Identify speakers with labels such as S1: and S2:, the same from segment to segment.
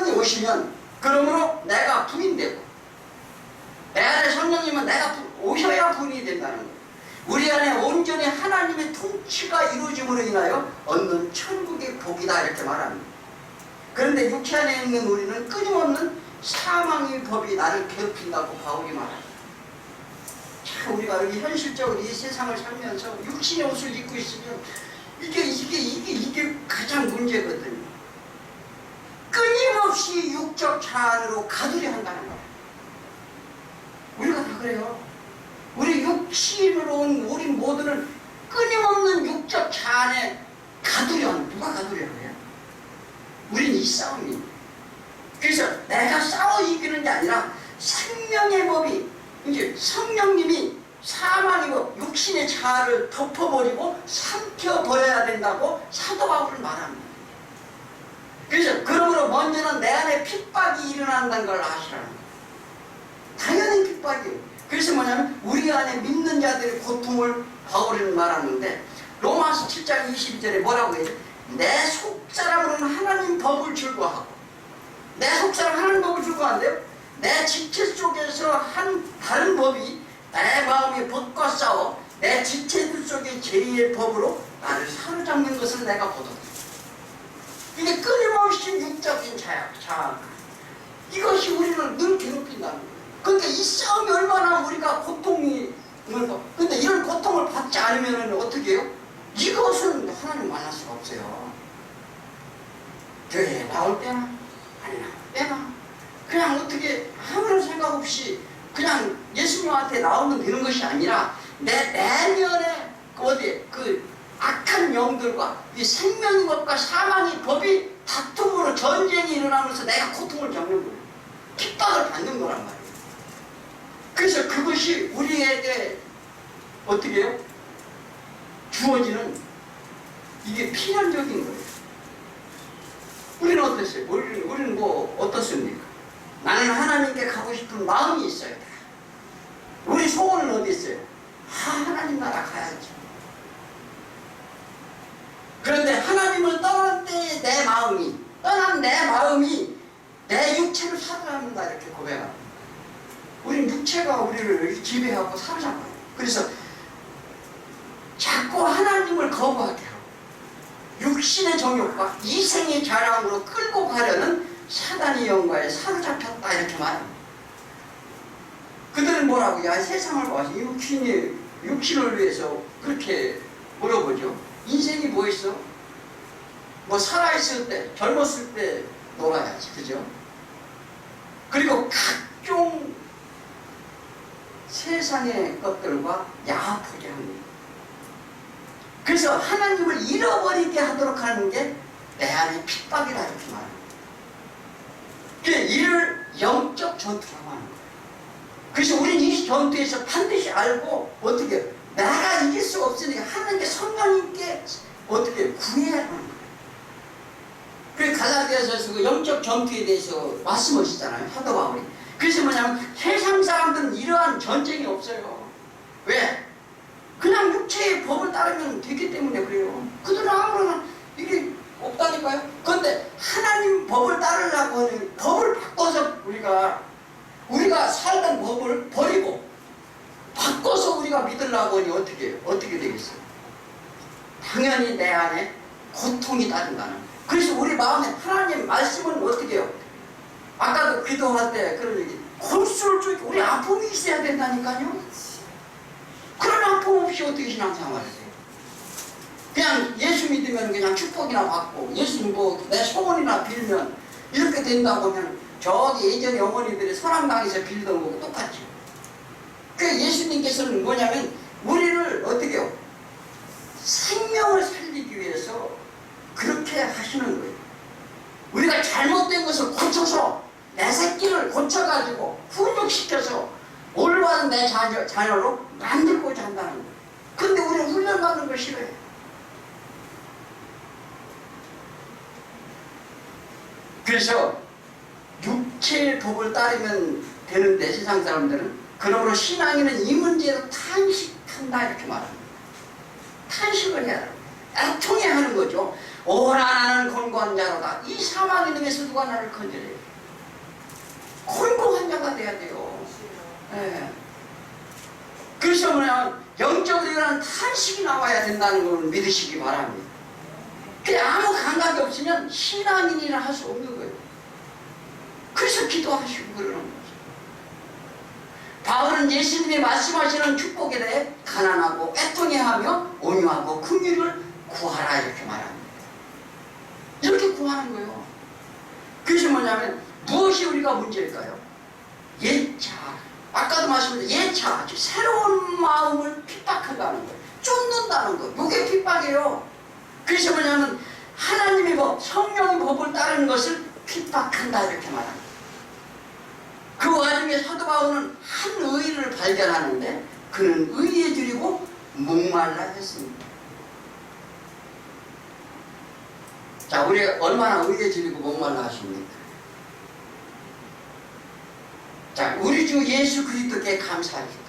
S1: 성령이 오시면 그러므로 내가 부인되고 내 안에 성령님은 내가 오셔야 부인이 된다는 거예요. 우리 안에 온전히 하나님의 통치가 이루어짐으로 인하여 얻는 천국의 복이다 이렇게 말합니다. 그런데 육체 안에 있는 우리는 끊임없는 사망의 법이 나를 괴롭힌다고 바울이 말합니다. 참 우리가 여기 현실적으로 이 세상을 살면서 육신의 옷을 입고 있으면 이게 가장 문제거든요. 끊임없이 육적 자아로 가두려 한다는 거예요. 우리가 다 그래요. 우리 육신으로 온 우리 모두는 끊임없는 육적 자아에 가두려 한다. 누가 가두려 해요? 우린 이 싸움입니다. 그래서 내가 싸워 이기는 게 아니라 생명의 법이 이제 성령님이 사망의 법, 육신의 자아를 덮어버리고 삼켜버려야 된다고 사도 바울은 말합니다. 그래서 그러므로 먼저는 내 안에 핍박이 일어난다는 걸 아시라는 거예요. 당연히 핍박이에요. 그래서 뭐냐면 우리 안에 믿는 자들의 고통을 바울은 말하는데 로마서 7장 22절에 뭐라고 해요? 내 속사람으로는 하나님 법을 즐거워하고 내 속사람 하나님 법을 즐거워한대요. 내 지체 속에서 한 다른 법이 내 마음의 법과 싸워 내 지체들 속의 죄의 법으로 나를 사로잡는 것을 내가 보도록. 이게 끊임없이 육적인 자아. 이것이 우리를 늘 괴롭힌다는 거예요. 그러니까 이 싸움이 얼마나 우리가 고통이 근데 이런 고통을 받지 않으면 어떻게 해요? 이것은 하나님 만날 수가 없어요. 교회에 나올 때나 아니 나올 때나 그냥 어떻게 아무런 생각 없이 그냥 예수님한테 나오면 되는 것이 아니라 내 내면에 그 악한 영들과 이 생명의 법과 사망의 법이 다툼으로 전쟁이 일어나면서 내가 고통을 겪는 거예요. 핍박을 받는 거란 말이에요. 그래서 그것이 우리에게 어떻게 해요? 주어지는 이게 필연적인 거예요. 우리는 어땠어요? 우리는 뭐 어떻습니까? 나는 하나님께 가고 싶은 마음이 있어요. 우리 소원은 어디 있어요? 하나님 나라 가야지. 그런데 하나님을 떠날 때 떠난 내 마음이 내 육체를 사로잡는다 이렇게 고백합니다. 우린 육체가 우리를 지배하고 사로잡아요. 그래서 자꾸 하나님을 거부하게 하고 육신의 정욕과 이생의 자랑으로 끌고 가려는 사단의 영과에 사로잡혔다 이렇게 말합니다. 그들은 뭐라고? 야, 세상을 봐서 육신을 위해서 그렇게 물어보죠. 인생이 뭐 있어? 뭐 살아있을 때, 젊었을 때 놀아야지, 그죠? 그리고 각종 세상의 것들과 야합하게 합니다. 그래서 하나님을 잃어버리게 하도록 하는 게 내 안에 핍박이다 이렇게 말합니다. 이를 영적 전투라고 하는 거예요. 그래서 우리는 이 전투에서 반드시 알고 어떻게 내가 이길 수가 없으니까 하나님께 성령님께 어떻게 구해야 하는 거예요. 그 갈라디아서에서 그 영적 전투에 대해서 말씀하시잖아요. 사도 바울이. 그래서 뭐냐면 세상 사람들은 이러한 전쟁이 없어요. 왜? 그냥 육체의 법을 따르면 되기 때문에 그래요. 그들은 아무런 이게 없다니까요. 그런데 하나님 법을 따르려고 하는 법을 바꿔서 우리가 살던 법을 버리고 바꿔서 우리가 믿으려고 하니 어떻게 되겠어요? 당연히 내 안에 고통이 따른다는 거예요. 그래서 우리 마음에 하나님 말씀은 어떻게 해요? 아까도 기도할 때 그런 얘기, 골수를 쪼개 우리 아픔이 있어야 된다니까요. 그런 아픔 없이 어떻게 신앙생활을 해요? 그냥 예수 믿으면 그냥 축복이나 받고 예수님 뭐 내 소원이나 빌면 이렇게 된다고 하면 저기 예전에 어머니들이 선한당에서 빌던 거고 똑같죠. 그 예수님께서는 뭐냐면 우리를 어떻게 해요? 생명을 살리기 위해서 그렇게 하시는 거예요. 우리가 잘못된 것을 고쳐서 내 새끼를 고쳐가지고 훈육시켜서 올바른 내 자녀로 만들고자 한다는 거예요. 근데 우리는 훈련받는 걸 싫어해요. 그래서 육체의 법을 따르면 되는데 세상 사람들은 그러므로 신앙인은 이 문제로 탄식한다 이렇게 말합니다. 탄식을 해야 해요. 애통해 하는 거죠. 오라 나는 곤고한 자로다. 이 사망의 능에서 누가 나를 건져내요? 곤고한 자가 돼야 돼요. 네. 그래서 뭐냐면 영적으로 일어나는 탄식이 나와야 된다는 걸 믿으시기 바랍니다. 그냥 아무 감각이 없으면 신앙인이라 할 수 없는 거예요. 그래서 기도하시고 그러는 거죠. 바울은 예수님이 말씀하시는 축복에 대해 가난하고 애통해하며 온유하고 긍휼을 구하라 이렇게 말합니다. 이렇게 구하는 거예요. 그것이 뭐냐면 무엇이 우리가 문제일까요? 예차, 아까도 말씀드린 예차, 새로운 마음을 핍박한다는 거예요. 쫓는다는 거예요. 이게 핍박이에요. 그래서 뭐냐면 하나님의 법, 성령의 법을 따르는 것을 핍박한다 이렇게 말합니다. 그 와중에 사도 바울은 한 의를 발견하는데 그는 의에 줄이고 목말라 했습니다. 자, 우리 얼마나 의에 줄이고 목말라 하십니까? 자, 우리 주 예수 그리스도께 감사합니다.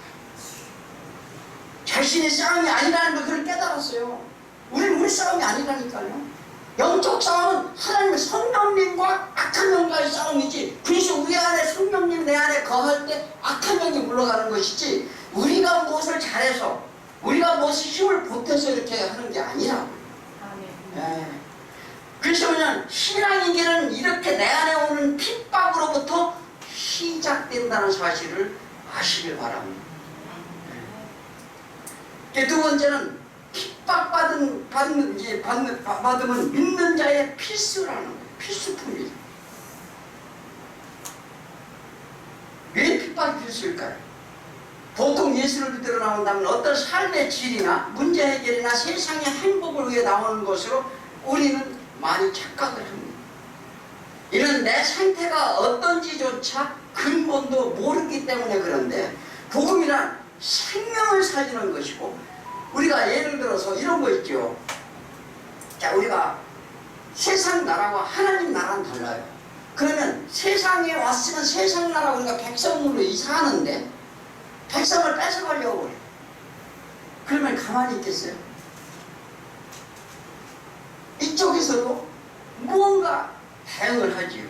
S1: 자신의 싸움이 아니라는 걸 그를 깨달았어요. 우리 싸움이 아니라니까요. 영적 싸움은 하나님의 성령님과 악한 영과의 싸움이지, 그래서 우리 안에 성령님 내 안에 거할 때 악한 영이 물러가는 것이지, 우리가 무엇을 잘해서 우리가 무엇을 힘을 보태서 이렇게 하는 게 아니라고요. 네. 그래서 그냥 신앙의 길은 이렇게 내 안에 오는 핍박으로부터 시작된다는 사실을 아시길 바랍니다. 네. 두 번째는 핍박받으면 믿는 자의 필수라는 거예요. 필수품이죠. 왜 핍박이 필수일까요? 보통 예수를 믿으러 나온다면 어떤 삶의 질이나 문제 해결이나 세상의 행복을 위해 나오는 것으로 우리는 많이 착각을 합니다. 이는 내 상태가 어떤지조차 근본도 모르기 때문에 그런데, 복음이란 생명을 살리는 것이고, 우리가 예를 들어서 이런 거 있죠. 자, 우리가 세상 나라와 하나님 나라는 달라요. 그러면 세상에 왔으면 세상 나라 우리가 백성으로 이사하는데 백성을 뺏어가려고 그래요. 그러면 가만히 있겠어요? 이쪽에서도 무언가 대응을 하지요.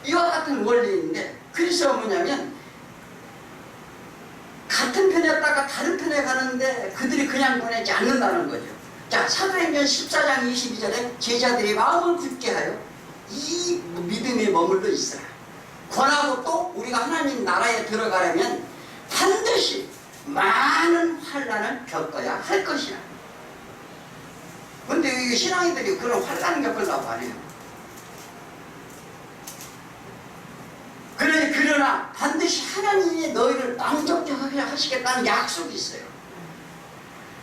S1: 이와 같은 원리인데, 그래서 뭐냐면 같은 편이었다가 다른 편에 가는데 그들이 그냥 보내지 않는다는 거죠. 자, 사도행전 14장 22절에 제자들이 마음을 굳게 하여 이 믿음에 머물러 있어라. 권하고 또 우리가 하나님 나라에 들어가려면 반드시 많은 환난을 겪어야 할 것이라. 근데 이 신앙인들이 그런 환난을 겪으려고 안 해요. 그러나 반드시 하나님이 너희를 낭족하게 하시겠다는 약속이 있어요.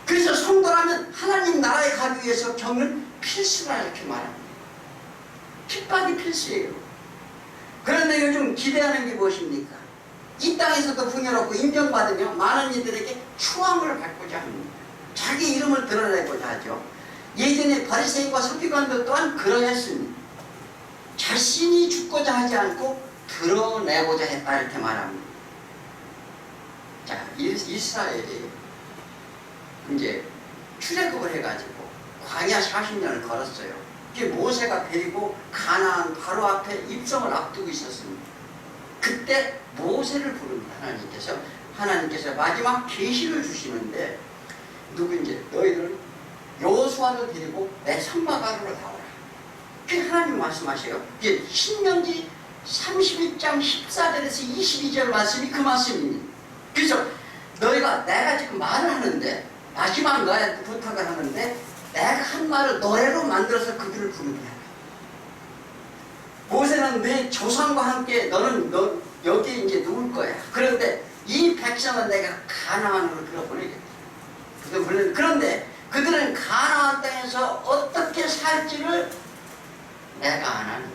S1: 그래서 성도라면 하나님 나라에 가기 위해서 겪는 필수라 이렇게 말합니다. 핍박이 필수예요. 그런데 요즘 기대하는 게 무엇입니까? 이 땅에서도 풍요롭고 인정받으며 많은 이들에게 추앙을 받고자 합니다. 자기 이름을 드러내고자 하죠. 예전에 바리새인과 서기관도 또한 그러했습니다. 자신이 죽고자 하지 않고 드러내고자 했다 이렇게 말합니다. 자, 이스라엘이 이제 출애굽을 해가지고 광야 40년을 걸었어요. 이게 모세가 데리고 가나안 바로 앞에 입성을 앞두고 있었습니다. 그때 모세를 부릅니다. 하나님께서 마지막 계시를 주시는데, 누구인지 너희들 여호수아를 데리고 내 성막으로 나오라. 그게 하나님 말씀하세요. 이게 신명기 31장 14절에서 22절 말씀이 그 말씀입니다. 그래서 너희가, 내가 지금 말을 하는데 마지막 너한테 부탁을 하는데, 내가 한 말을 노래로 만들어서 그들을 부르게 하라. 모세는 내 조상과 함께 너는 여기 이제 누울 거야. 그런데 이 백성은 내가 가나안으로 들어보내겠다. 그런데 그들은 가나안 땅에서 어떻게 살지를 내가 안 하는 거야.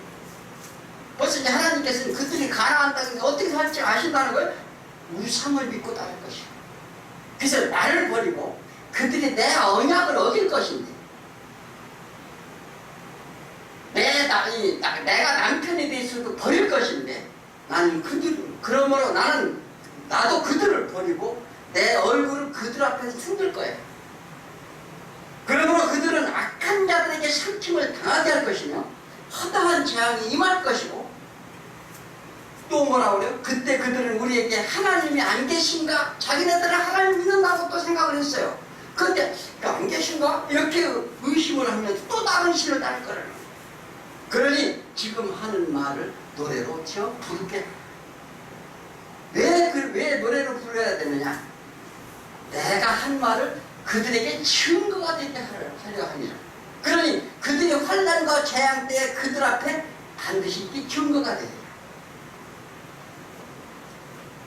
S1: 벌써 이제 하나님께서는 그들이 가나안 땅에서 어떻게 살지 아신다는 거예요. 우상을 믿고 따를 것이야. 그래서 나를 버리고 그들이 내 언약을 어길 것인데, 내가 남편에 대해서도 버릴 것인데, 나는 그러므로 나도 그들을 버리고 내 얼굴을 그들 앞에서 숨길 거야. 그러므로 그들은 악한 악한 자들에게 삼킴을 당하게 할 것이며 허다한 재앙이 임할 것이고, 또 뭐라 그래요? 그때 그들은 우리에게 하나님이 안 계신가? 자기네들은 하나님 믿는다고 또 생각을 했어요. 그런데 안 계신가? 이렇게 의심을 하면 또 다른 신을 따를 거라는 거예요. 그러니 지금 하는 말을 노래로 지어 부르게. 왜 노래로 불러야 되느냐? 내가 한 말을 그들에게 증거가 되게 하려 하니라. 그러니 그들의 환난과 재앙 때에 그들 앞에 반드시 이게 증거가 되리라.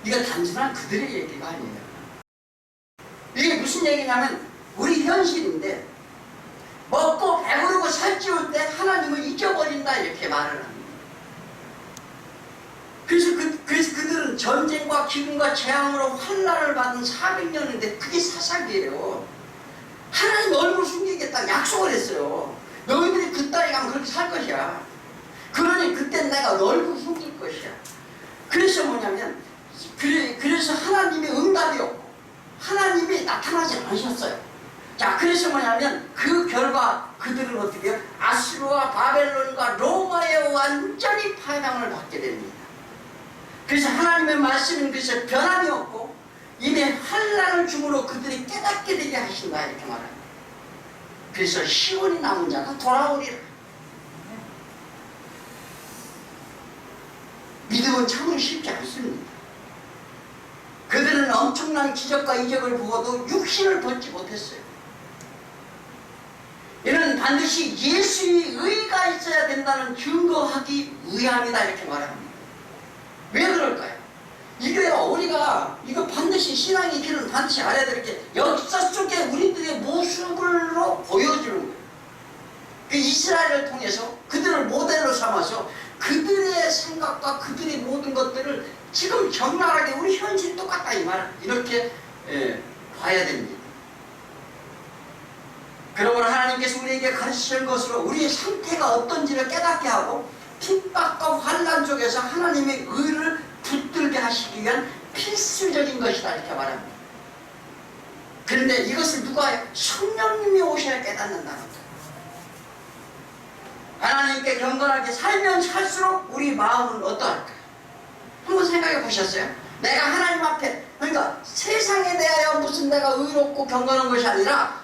S1: 이거 단순한 그들의 얘기가 아니에요. 이게 무슨 얘기냐면 우리 현실인데, 먹고 배부르고 살찌울 때 하나님을 잊어버린다 이렇게 말을 합니다. 그래서 그들은 전쟁과 기근과 재앙으로 환난을 받은 400년인데 그게 사사기예요. 하나님 얼굴 숨기겠다 약속을 했어요. 너희들이 그 땅에 가면 그렇게 살 것이야. 그러니 그땐 내가 너 얼굴 숨길 것이야. 그래서 뭐냐면, 그래서 하나님의 응답이었고 하나님이 나타나지 않으셨어요. 자, 그래서 뭐냐면 그 결과 그들은 어떻게 해요? 아수르와 바벨론과 로마에 완전히 파양을 받게 됩니다. 그래서 하나님의 말씀은 그래서 변함이 없고 이미 환난을 주므로 그들이 깨닫게 되게 하신다 이렇게 말합니다. 그래서 시온이 남은 자가 돌아오리라. 믿음은 참으로 쉽지 않습니다. 그들은 엄청난 기적과 이적을 보고도 육신을 벗지 못했어요. 이는 반드시 예수의 의가 있어야 된다는 증거하기 위함이다 이렇게 말합니다. 왜 그럴까요? 이게요, 우리가 이거 반드시 신앙의 길은 반드시 알아야 될 게 역사 속에 우리들의 모습으로 보여주는 거예요. 그 이스라엘을 통해서 그들을 모델로 삼아서 그들의 생각과 그들의 모든 것들을 지금 적나라하게 우리 현실이 똑같다 이 말, 이렇게 봐야 됩니다. 그러므로 하나님께서 우리에게 가르치신 것으로 우리의 상태가 어떤지를 깨닫게 하고 핍박과 환난 속에서 하나님의 의를 붙들게 하시기 위한 필수적인 것이다 이렇게 말합니다. 그런데 이것을 누가 해요? 성령님이 오셔야 깨닫는다는 거예요. 하나님께 경건하게 살면 살수록 우리 마음은 어떠할까요? 한번 생각해 보셨어요? 내가 하나님 앞에, 그러니까 세상에 대하여 무슨 내가 의롭고 경건한 것이 아니라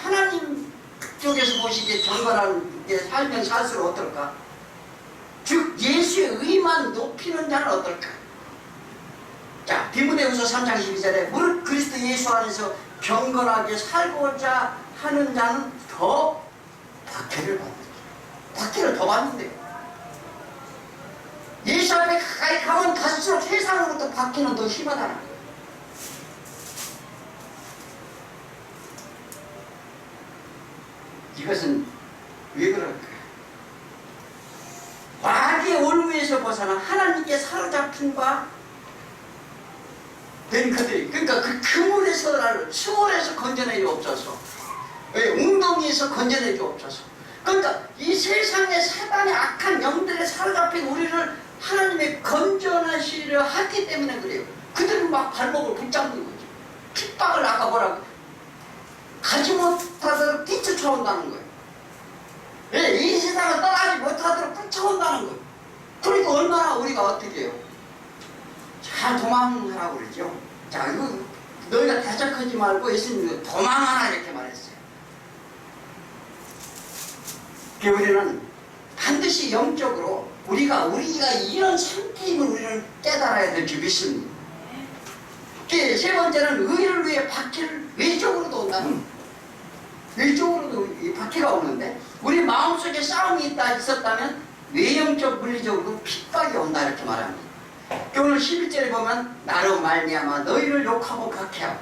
S1: 하나님 쪽에서 보시기에 경건하게 살면 살수록 어떨까? 즉 예수의 의만 높이는 자는 어떨까? 자, 디모데후서 3장 12절에 무릇 그리스도 예수 안에서 경건하게 살고자 하는 자는 더 박해를 받는다. 박해를 더 받는데요. 예수 앞에 가까이 가면 갈수록 세상으로부터 박해는 더 심하다는 거예요. 이것은 왜 그럴까요? 마귀의 올무에서 벗어나 하나님께 사로잡힌 바 된 그들이, 그러니까 그 그물에서 나를 수월에서 건져내기 없어서, 웅덩이에서 건져내기 없어서, 그러니까 이 세상의 사단의 악한 영들에 사로잡힌 우리를 하나님의 건져내시려 하기 때문에 그래요. 그들은 막 발목을 붙잡는 거죠. 핍박을 아까 뭐라고 가지 못하도록 뛰쳐쳐온다는 거예요. 이 세상을 떠나지 못하도록 쫓아온다는 거예요. 그러니까 얼마나 우리가 어떻게 해요? 잘 도망하라고 그러죠. 자, 이거 너희가 대적하지 말고 예수님이 도망하라 이렇게 말했어요. 우리는 반드시 영적으로 우리가 이런 상태임을 우리는 깨달아야 될 줄 믿습니다. 세 번째는 의를 위해 박해를 외적으로도 온다는, 외적으로도 이 박해가 오는데 우리 마음속에 싸움이 있었다면 외형적 물리적으로 핍박이 온다 이렇게 말합니다. 오늘 11절에 보면 나로 말미암아 너희를 욕하고 박해하고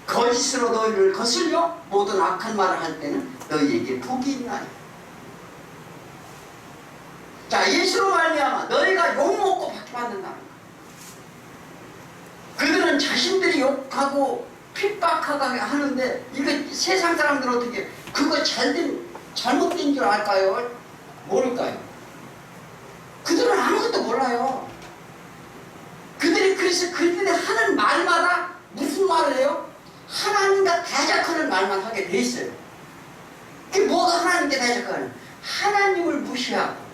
S1: 거짓으로 너희를 거슬려 모든 악한 말을 할 때는 너희에게 복이 있나니. 자, 예수로 말미암아 너희가 욕먹고 박해받는다는 거야. 그들은 자신들이 욕하고 핍박하게 하는데 이거 세상 사람들은 어떻게 그거 잘못된 줄 알까요? 모를까요? 그들은 아무것도 몰라요. 그래서 그들이 하는 말마다 무슨 말을 해요? 하나님과 대적하는 말만 하게 돼 있어요. 뭐가 하나님께 대적하는? 하나님을 무시하고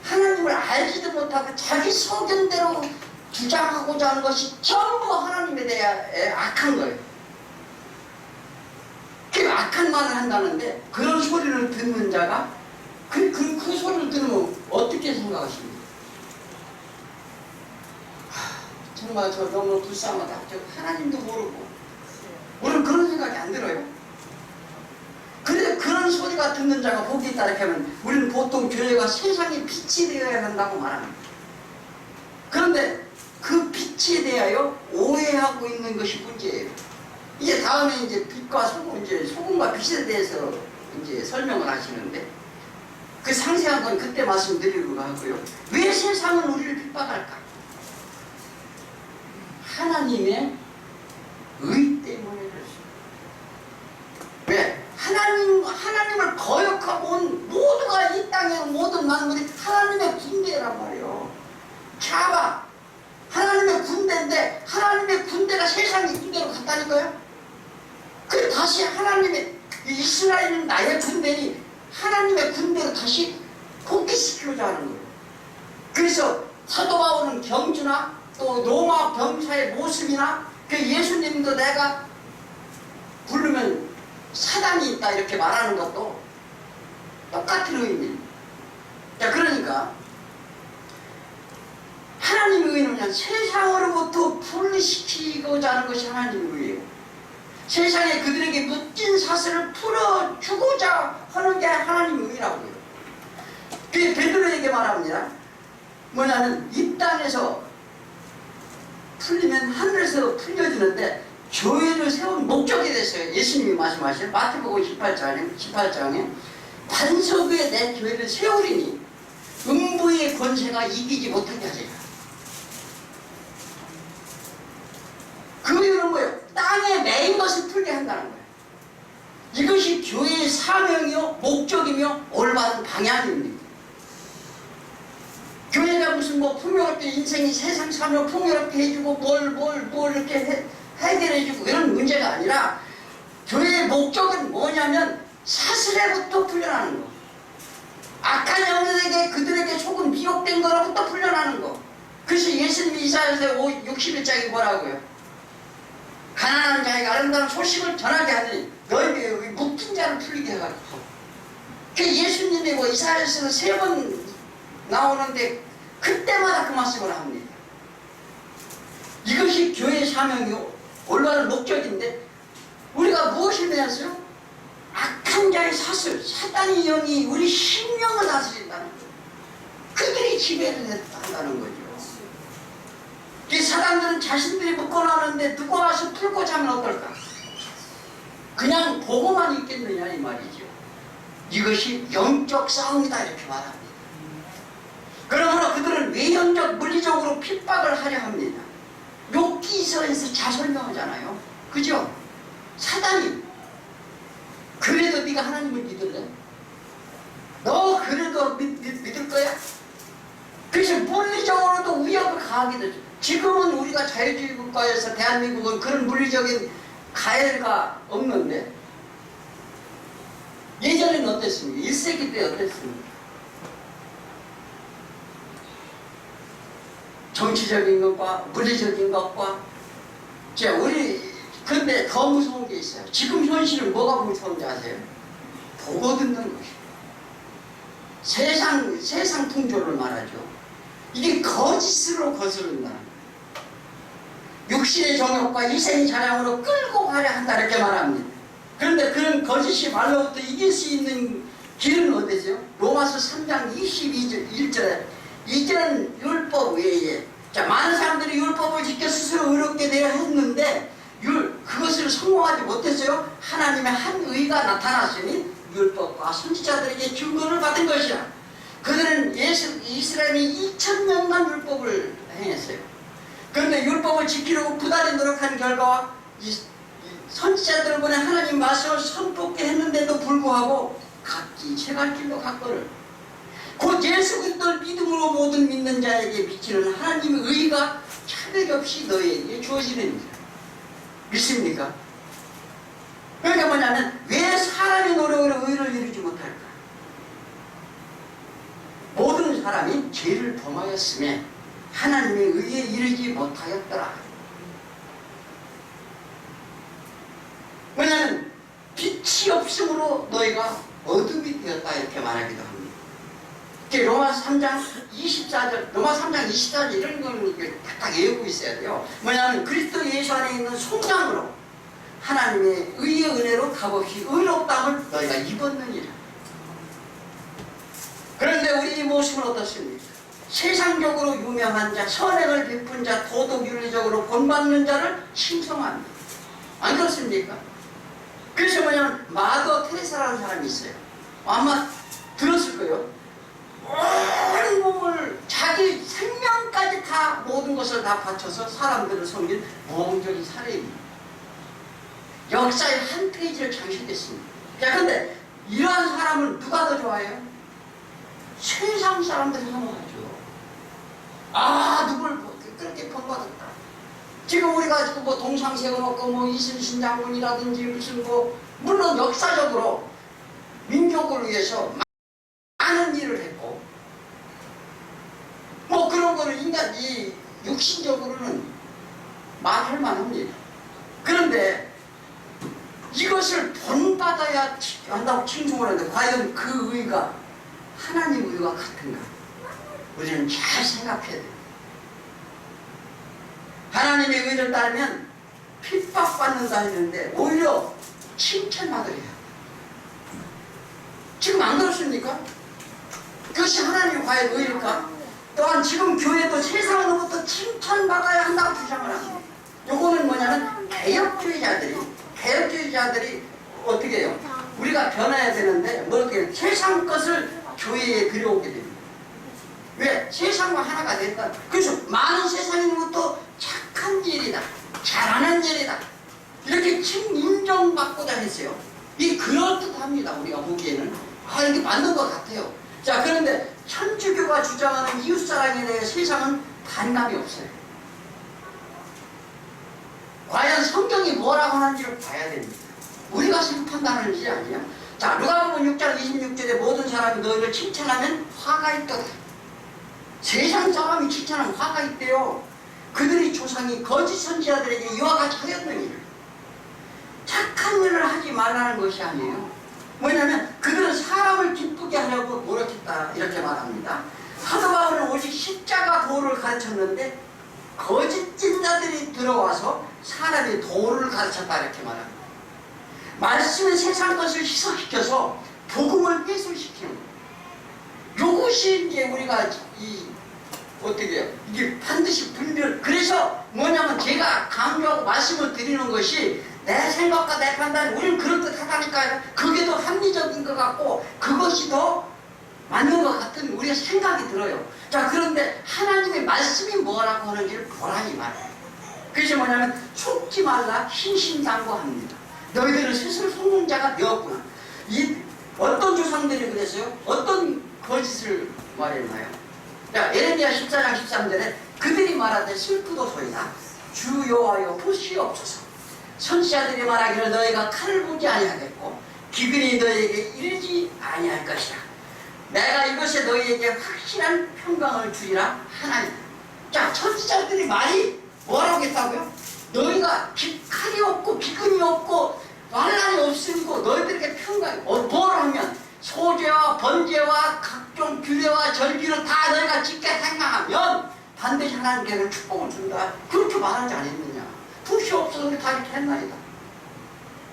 S1: 하나님을 알지도 못하고 자기 소견대로 주장하고자 하는 것이 전부 하나님에 대해 악한 거예요. 그 악한 말을 한다는데 그런 소리를 듣는 자가 그 소리를 들으면 어떻게 생각하십니까? 정말 저 너무 불쌍하다. 저 하나님도 모르고 우리는 그런 생각이 안 들어요. 그런데 그런 소리가 듣는 자가 복이 있다 이렇게 하면 우리는 보통 교회가 세상의 빛이 되어야 한다고 말합니다. 그런데 그 빛에 대하여 오해하고 있는 것이 문제예요. 이제 다음에 이제 빛과 소금, 이제 소금과 빛에 대해서 이제 설명을 하시는데 그 상세한 건 그때 말씀드리려고 하고요. 왜 세상은 우리를 핍박할까? 하나님의 의 때문에 그렇습니다. 왜? 하나님을 거역하고 온 모두가 이 땅의 모든 만물이 하나님의 군대란 말이에요. 자봐. 하나님의 군대인데 하나님의 군대가 세상의 군대로 갔다니까요. 그 다시 하나님의 이스라엘은 나의 군대니 하나님의 군대로 다시 복귀시키고자 하는 거예요. 그래서 사도 바울은 경주나 또 로마 병사의 모습이나 그 예수님도 내가 부르면 사단이 있다 이렇게 말하는 것도 똑같은 의미입니다. 자, 그러니까 하나님의 의는 그냥 세상으로부터 분리시키고자 하는 것이 하나님의 의예요. 세상에 그들에게 묻힌 사슬을 풀어주고자 하는 게 하나님의 의라고요. 그게 베드로에게 말합니다. 뭐냐면 이 땅에서 풀리면 하늘에서 풀려주는데 교회를 세운 목적이 됐어요. 예수님이 말씀하신 마태복음 18장에 반석 위에 내 교회를 세우리니 음부의 권세가 이기지 못하게 하리라. 그 이유는 뭐예요? 땅에 매인 것을 풀게 한다는 거예요. 이것이 교회의 사명이요 목적이며 올바른 방향입니다. 교회가 무슨 뭐 풍요롭게 인생이 세상 삶을 풍요롭게 해주고 뭘 이렇게 해결해주고 이런 문제가 아니라 교회의 목적은 뭐냐면 사슬에부터 풀려나는 거. 악한 영들에게 그들에게 속은 미혹된 거로부터 풀려나는 거. 그래서 예수님이 이사야서 61장에 뭐라고요? 가난한 자에게 아름다운 소식을 전하게 하더니 너희에게 묶인 자를 풀리게 해가지고. 그 예수님이 뭐 이사야서는 3번 나오는데 그때마다 그 말씀을 합니다. 이것이 교회의 사명이요 올바른 목적인데 우리가 무엇을 배웠어요? 악한 자의 사슬, 사단의 영이 우리 심령을 다스린다는 거예요. 그들이 지배를 한다는 거죠. 이 사람들은 자신들이 묶어놨는데 누구 와서 풀고자 하면 어떨까? 그냥 보고만 있겠느냐 이 말이죠. 이것이 영적 싸움이다 이렇게 말합니다. 그러므로 그들은 외형적 물리적으로 핍박을 하려 합니다. 욥기서에서 잘 설명하잖아요. 그죠? 사단이 그래도 네가 하나님을 믿을래? 너 그래도 믿을 거야? 그래서 물리적으로도 위협을 가하게 되죠. 지금은 우리가 자유주의 국가에서 대한민국은 그런 물리적인 가해가 없는데 예전에는 어땠습니까? 1세기 때 어땠습니까? 정치적인 것과 물리적인 것과 우리 근데 더 무서운 게 있어요. 지금 현실은 뭐가 무서운지 아세요? 보고 듣는 것이에요. 세상 풍조를 말하죠. 이게 거짓으로 거스른다. 육신의 정욕과 이생의 자랑으로 끌고 가려 한다 이렇게 말합니다. 그런데 그런 거짓이 말로부터 이길 수 있는 길은 어디죠? 로마서 3장 22절 이제는 율법 외에 많은 사람들이 율법을 지켜 스스로 의롭게 되어 했는데 그것을 성공하지 못했어요. 하나님의 한 의가 나타났으니 율법과 선지자들에게 증거를 받은 것이라. 그들은 이스라엘이 2000년간 율법을 행했어요. 그런데 율법을 지키려고 부단히 노력한 결과 선지자들을 보내 하나님 말씀을 선포케 했는데도 불구하고 각기 제갈 길로 갔거늘. 곧 예수 그리스도를 믿음으로 모든 믿는 자에게 비치는 하나님의 의가 차별 없이 너희에게 주어지느니라. 믿습니까? 그러니까 뭐냐면 왜 사람의 노력으로 의를 이루지 못할까? 모든 사람이 죄를 범하였음에 하나님의 의에 이르지 못하였더라. 왜냐하면 빛이 없으므로 너희가 어둠이 되었다 이렇게 말하기도 합니다. 로마 3장 24절, 로마 3장 24절 이런 걸 딱 외우고 있어야 돼요. 뭐냐면 그리스도 예수 안에 있는 속량으로 하나님의 의의 은혜로 값없이 의롭다함을 너희가 입었느니라. 그런데 우리 모습은 어떻습니까? 세상적으로 유명한 자, 선행을 베푼 자, 도덕윤리적으로 본받는 자를 칭송합니다. 안 그렇습니까? 그래서 뭐냐면 마더 테레사라는 사람이 있어요. 아마 들었을 거예요. 온 몸을 자기 생명까지 다 모든 것을 다 바쳐서 사람들을 섬긴 모험적인 사례입니다. 역사의 한 페이지를 장식했습니다. 자, 근데 이러한 사람을 누가 더 좋아해요? 세상 사람들이 선호하죠. 아, 누굴 그렇게 본받았다. 지금 우리가 지금 뭐 동상 세워놓고 뭐 이순신 장군이라든지 무슨 뭐 물론 역사적으로 민족을 위해서 많은 일을 했고 뭐 그런 거는 인간이 육신적으로는 말할 만합니다. 그런데 이것을 본받아야 한다고 칭송을 하는데 과연 그 의가 하나님 의와 같은가? 우리는 잘 생각해야 돼요. 하나님의 의를 따르면 핍박받는다 했는데 오히려 칭찬받으래요. 지금 안 그렇습니까? 그것이 하나님의 과연 의일까? 또한 지금 교회도 세상으로부터 칭찬받아야 한다고 주장을 합니다. 요거는 뭐냐면 개혁주의자들이 어떻게 해요? 우리가 변해야 되는데 뭐 어떻게 세상 것을 교회에 들여오게 됩니다. 왜? 세상과 하나가 된다. 그래서 많은 세상으로부터 착한 일이다, 잘하는 일이다 이렇게 인정받고자 했어요. 이게 그럴듯합니다. 우리가 보기에는 이게 맞는 것 같아요. 자, 그런데 천주교가 주장하는 이웃사랑에 대해 세상은 반감이 없어요. 과연 성경이 뭐라고 하는지를 봐야 됩니다. 우리가 판단하는 일이 아니에요. 자, 누가복음 6장 26절에 모든 사람이 너희를 칭찬하면 화가 있도다. 세상 사람이 칭찬하면 화가 있대요. 그들의 조상이 거짓 선지자들에게 이와 같이 하였느니라. 착한 일을 하지 말라는 것이 아니에요. 뭐냐면 그들은 사람을 기쁘게 하려고 노력했다 이렇게 말합니다. 사도 바울은 오직 십자가 도를 가르쳤는데 거짓 진자들이 들어와서 사람의 도를 가르쳤다 이렇게 말합니다. 말씀은 세상 것을 희석시켜서 복음을 훼손시키는 거예요. 이것이 이제 우리가 어떻게 해요? 이게 반드시 분별. 그래서 뭐냐면 제가 강조하고 말씀을 드리는 것이 내 생각과 내 판단이 우리는 그럴듯하다니까요. 그게 더 합리적인 것 같고 그것이 더 맞는 것 같은 우리의 생각이 들어요. 자, 그런데 하나님의 말씀이 뭐라고 하는지를 보라 이 말이에요. 그것이 뭐냐면 속지 말라 신신당부합니다. 너희들은 스스로 속는 자가 되었구나. 어떤 조상들이 그랬어요? 어떤 거짓을 말했나요? 자, 예레미야 14장 13절에 그들이 말하되 슬프도소이다. 주 여호와여 보시옵소서. 선지자들이 말하기를 너희가 칼을 보지 아니하겠고 기근이 너희에게 이르지 아니할 것이라. 내가 이것에 너희에게 확실한 평강을 주리라 하나님. 자, 선지자들이 말이 뭐라고 했다고요? 너희가 칼이 없고 기근이 없고 환난이 없으니까 너희들에게 평강이 뭐라 하면 소제와 번제와 각종 규례와 절기를 다 너희가 지켜 행하면 반드시 하나님께는 축복을 준다. 그렇게 말하지 않았느냐. 붓이 없어서 우리 다 이렇게 했나이다.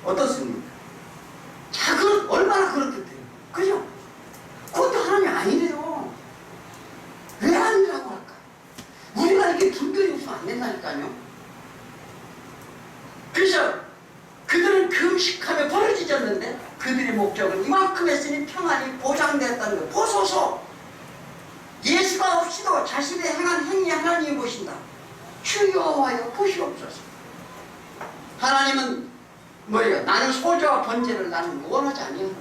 S1: 어떻습니까? 자, 그 얼마나 그렇듯해요. 그죠? 그것도 하나님이 아니래요. 왜 아니라고 할까? 우리가 이렇게 분별이 없으면 안 된다니까요. 그래서 그들은 금식하며 벌어지졌는데 그들의 목적은 이만큼 했으니 평안이 보장되었다는 거. 보소서. 예수가 없이도 자신의 행한 행위 하나님이 보신다. 주 여호와여 보시옵소서. 하나님은 뭐예요? 나는 소제와 번제를 나는 원하지 아니하노라.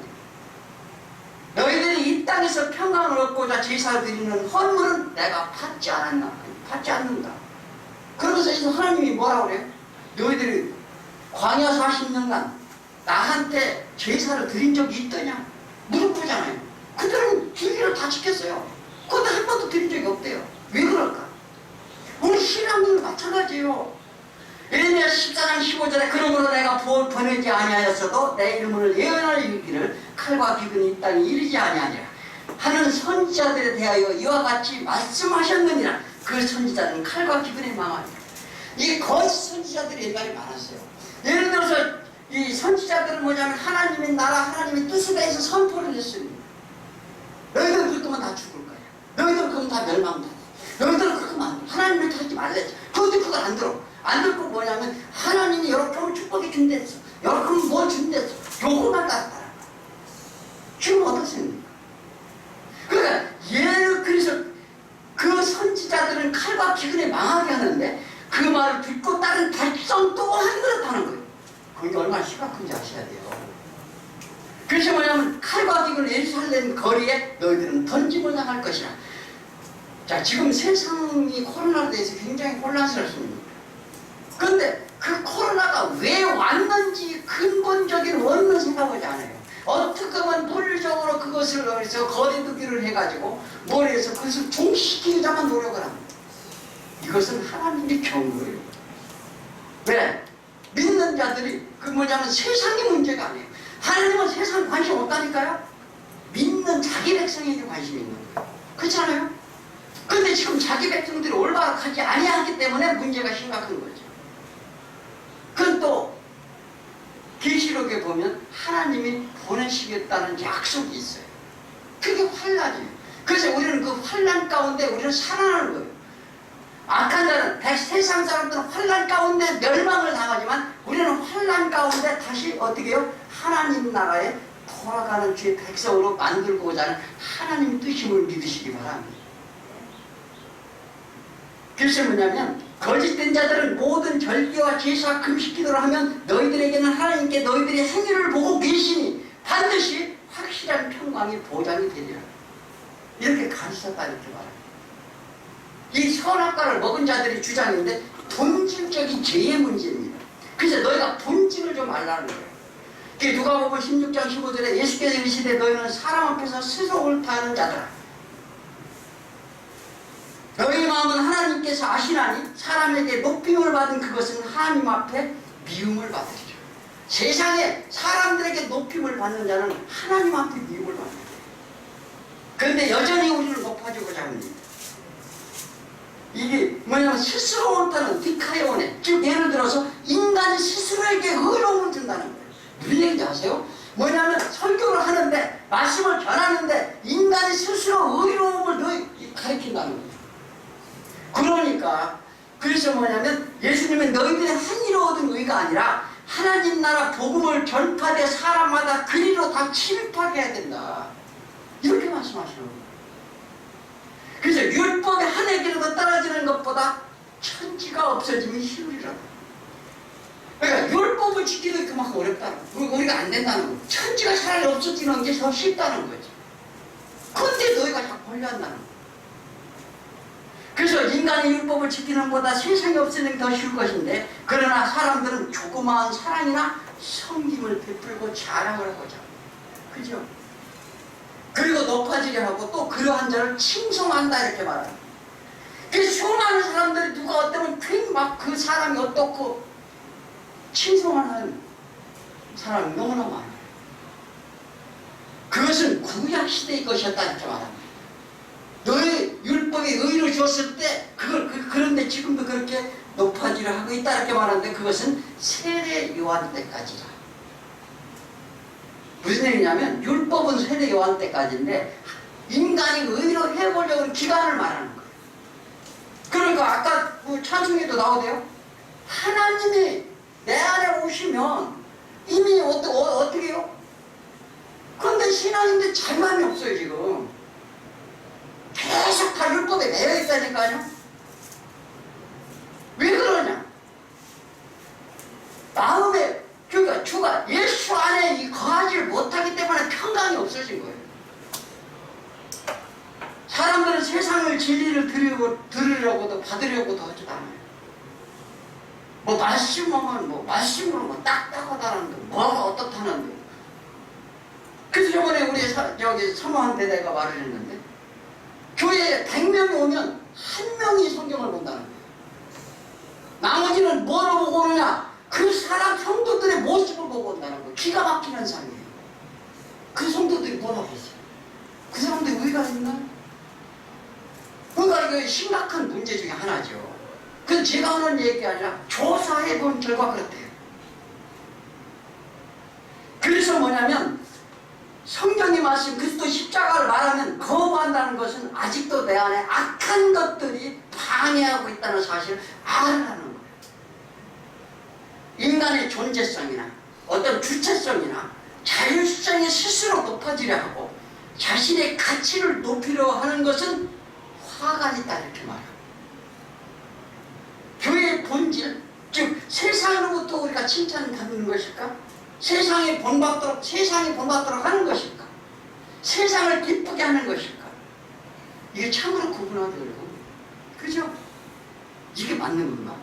S1: 너희들이 이 땅에서 평강을 얻고자 제사를 드리는 헌물은 내가 받지 않는다. 그러면서 하나님이 뭐라고 그래요? 너희들이 광야 40년간 나한테 제사를 드린 적이 있더냐? 무릎 꿇잖아요. 그들은 줄기를 다 지켰어요. 그런데 한 번도 드린 적이 없대요. 왜 그럴까? 우리 신앙도 마찬가지예요. 예레미야 14장 15절에 그러므로 내가 보내지 아니하였어도 내 이름을 예언할 일기를 칼과 비근이 이 땅에 이르지 아니하니라 하는 선지자들에 대하여 이와 같이 말씀하셨느니라. 그 선지자는 칼과 비근에 망하니라. 이 거짓 선지자들이 옛날에 많았어요. 예를 들어서 이 선지자들은 뭐냐면 하나님의 나라 하나님의 뜻에 대해서 선포를 했습니다. 너희들 그럴 거면 다 죽을 거야. 너희들 그러면 다 멸망한다. 너희들 그러면 안 돼. 하나님을 찾지 말랬지. 그런데 그걸 안 들어. 안 듣고 뭐냐면 하나님이 이렇게 하면 축복이 준댔어. 이렇게 하면 뭘 준댔어. 요것만 따라. 지금 어떻습니까? 그러니까 그래서 그 선지자들은 칼과 기근에 망하게 하는데 그 말을 듣고 따른 백성 또한 그렇다는 거예요. 그게 얼마나 심각한지 아셔야 돼요. 그래서 뭐냐면 칼과 기근을 예루살렘 거리에 너희들은 던짐을 당할 것이라. 자, 지금 세상이 코로나에 대해서 굉장히 혼란스럽습니다. 그런데 그 코로나가 왜 왔는지 근본적인 원인을 생각하지 않아요. 어떻게 하면 물리적으로 그것을 거리두기를 해가지고 머리에서 그것을 종식시키자만 노력을 합니다. 이것은 하나님의 경고예요. 왜? 믿는 자들이 그 뭐냐면 세상의 문제가 아니에요. 하나님은 세상 관심 없다니까요. 믿는 자기 백성에게 관심이 있는 거예요. 그렇잖아요? 그런데 지금 자기 백성들이 올바르게 하지 아니하기 때문에 문제가 심각한 거죠. 그건 또 계시록에 보면 하나님이 보내시겠다는 약속이 있어요. 그게 환란이에요. 그래서 우리는 그 환란 가운데 우리는 살아나는 거예요. 악한 자는 세상 사람들은 환란 가운데 멸망을 당하지만 우리는 환란 가운데 다시 어떻게 해요? 하나님 나라에 돌아가는 주의 백성으로 만들고자 하는 하나님의 뜻임을 믿으시기 바랍니다. 그래서 뭐냐면 거짓된 자들은 모든 절기와 제사 금식 기도를 하면 너희들에게는 하나님께 너희들의 행위를 보고 계시니 반드시 확실한 평강이 보장이 되리라. 이렇게 가르쳤다 이렇게 말합니다. 이 선악과를 먹은 자들이 주장인데 본질적인 죄의 문제입니다. 그래서 너희가 본질을 좀 알라는 거예요. 누가복음 16장 15절에 예수께서 이르시되 너희는 사람 앞에서 스스로 옳다는 자들아 너희 마음은 하나님께서 아시나니 사람에게 높임을 받은 그것은 하나님 앞에 미움을 받으리라. 세상에 사람들에게 높임을 받는 자는 하나님 앞에 미움을 받는 거예요. 그런데 여전히 우리를 높아지고자 합니다. 이게 뭐냐면 스스로 옳다는 디카이오네, 즉 예를 들어서 인간이 스스로에게 의로움을 든다는 거예요. 무슨 얘기인지 아세요? 뭐냐면 설교를 하는데 말씀을 전하는데 인간이 스스로 의로움을 가리킨다는 거예요. 그러니까 그래서 뭐냐면 예수님은 너희들의 한 일로 얻은 의가 아니라 하나님 나라 복음을 전파돼 사람마다 그 일로 다 침입하게 해야 된다. 이렇게 말씀하시는 거예요. 그래서 율법의 한 획이라도 떨어지는 것보다 천지가 없어지면 희울이라고. 그러니까 율법을 지키는 게 그만큼 어렵다는 거예요. 우리가 안 된다는 거예요. 천지가 차라리 없어지는 게 더 쉽다는 거죠. 그런데 너희가 자꾸 걸려한다는 거예요. 그래서 인간의 율법을 지키는 것보다 세상에 없애는 게 더 쉬울 것인데 그러나 사람들은 조그마한 사랑이나 섬김을 베풀고 자랑을 하고자 합니다. 그죠? 그리고 높아지려 하고 또 그러한 자를 칭송한다 이렇게 말합니다. 그래서 수많은 사람들이 누가 어떠면 괜히 막 그 사람이 어떻고 칭송하는 사람이 너무나 많아요. 그것은 구약시대의 것이었다 이렇게 말합니다. 너의 율법에 의를 주었을 때 그런데 지금도 그렇게 높아지려 하고 있다 이렇게 말하는데 그것은 세례 요한 때까지라. 무슨 얘기냐면 율법은 세례 요한 때까지인데 인간이 의로 해보려고 하는 기간을 말하는 거예요. 그러니까 아까 찬송에도 나오대요. 하나님이 내 안에 오시면 이미 어떻게 해요? 그런데 신앙인데 잘만이 없어요 지금. 계속 다 율법에 매여 있다니까요. 왜 그러냐? 마음에 그러니까 주가 예수 안에 거하지를 못하기 때문에 평강이 없어진 거예요. 사람들은 세상을 진리를 들으려고도 받으려고도 하지도 않아요. 뭐 말씀하면 뭐 말씀으로 뭐 딱딱하다는데 뭐가 어떻다는데. 그래서 저번에 우리 저기 사모한테 내가 말을 했는데 교회에 100명이 오면 1명이 성경을 본다는 거예요. 나머지는 뭐로 보고 오느냐? 그 사람 성도들의 모습을 보고 온다는 거예요. 기가 막히는 상이에요. 그 성도들이 뭐라고 했어요? 그 사람들이 의의가 있나? 그러니까 이거 심각한 문제 중에 하나죠. 그건 제가 하는 얘기가 아니라 조사해본 결과 그렇대요. 그래서 뭐냐면 성경이 말씀 그리스도 십자가를 말하면 거부한다는 것은 아직도 내 안에 악한 것들이 방해하고 있다는 사실을 알아라는 거예요. 인간의 존재성이나 어떤 주체성이나 자율성이 스스로 높아지려 하고 자신의 가치를 높이려 하는 것은 화가 있다 이렇게 말합니다. 교회의 본질, 즉 세상으로부터 우리가 칭찬을 받는 것일까? 세상이 본받도록 하는 것일까? 세상을 기쁘게 하는 것일까? 이게 참으로 구분하기 어려워. 그죠? 이게 맞는 건가?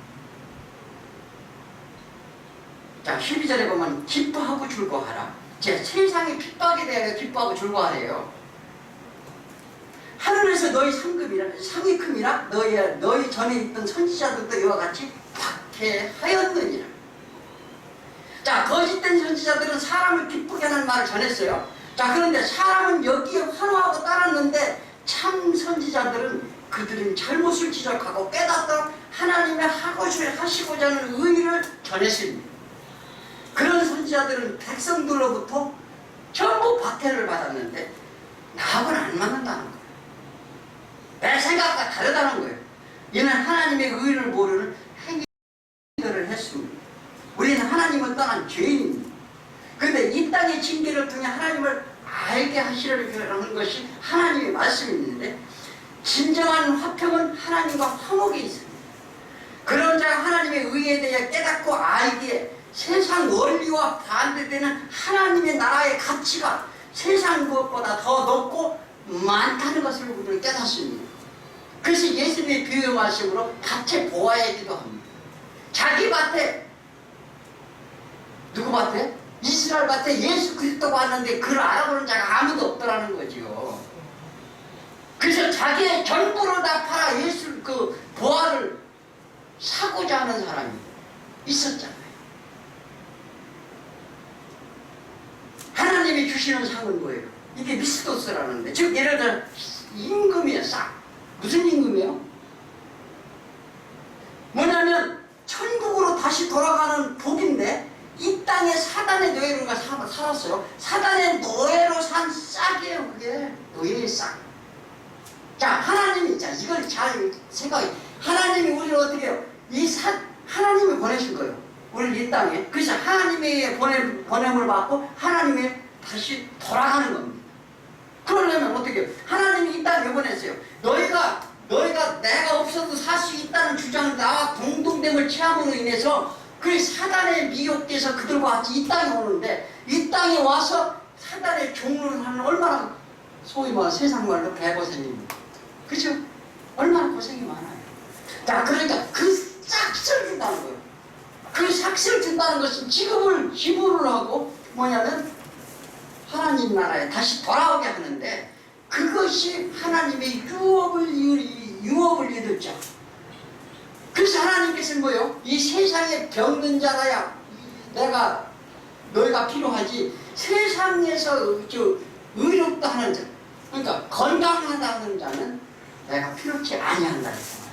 S1: 자, 12절에 보면 기뻐하고 즐거워하라. 제 세상에 핍박에 대하여 기뻐하고 즐거워하래요. 하늘에서 너희 상이 큼이라 너희 전에 있던 선지자들도 이와 같이 박해하였느니라. 자, 거짓된 선지자들은 사람을 기쁘게 하는 말을 전했어요. 자, 그런데 사람은 여기에 환호하고 따랐는데 참 선지자들은 그들은 잘못을 지적하고 깨닫도록 하나님의 하시고자 하는 의의를 전했습니다. 그런 선지자들은 백성들로부터 전부 박해를 받았는데 나하고는 안 맞는다는 거예요. 내 생각과 다르다는 거예요. 이는 하나님의 의의를 모르는 행위들을 했습니다. 우리는 하나님을 떠난 죄인입니다. 그런데 이 땅의 징계를 통해 하나님을 알게 하시려는 것이 하나님의 말씀인데 진정한 화평은 하나님과 화목에 있습니다. 그런 자가 하나님의 의의에 대해 깨닫고 알기에 세상 원리와 반대되는 하나님의 나라의 가치가 세상 것보다 더 높고 많다는 것을 우리는 깨닫습니다. 그래서 예수님의 비유 말씀으로 밭에 보아야기도 합니다. 자기 밭에 누구 밭에? 이스라엘 밭에 예수 그리스도가 왔는데 그를 알아보는 자가 아무도 없더라는 거죠. 그래서 자기의 전부를 다 팔아 예수 그 보화를 사고자 하는 사람이 있었잖아요. 하나님이 주시는 상은 뭐예요? 이게 미스도스라는데, 즉 예를 들어 임금이에요. 싹 무슨 임금이에요? 뭐냐면 천국으로 다시 돌아가는 복인데 이 땅에 사단의 노예로가 살았어요. 사단의 노예로 산 싹이에요. 그게 노예의 싹. 자, 하나님이, 자, 이걸 잘 생각해. 하나님이 우리를 어떻게 해요? 하나님이 보내신 거예요. 우리를 이 땅에. 그래서 하나님의 보냄을 받고 하나님이 다시 돌아가는 겁니다. 그러려면 어떻게 해요? 하나님이 이 땅에 보냈어요. 너희가 내가 없어도 살 수 있다는 주장을 나와 공동됨을 체함으로 인해서 그 사단의 미혹돼서 그들과 같이 이 땅에 오는데 이 땅에 와서 사단의 종로를 하는 얼마나 소위 말해 세상 말로 배고생입니다. 그죠? 얼마나 고생이 많아요. 자, 그러니까 그 싹을 준다는 거예요. 그 삭스를 준다는 것은 지불을 하고 뭐냐면 하나님 나라에 다시 돌아오게 하는데 그것이 하나님의 유업을 이루죠. 그래서 하나님께서는 뭐예요? 이 세상에 병든 자라야 너희가 필요하지 세상에서 의롭다 하는 자, 그러니까 건강하다는 자는 내가 필요치 아니한다 했잖아요.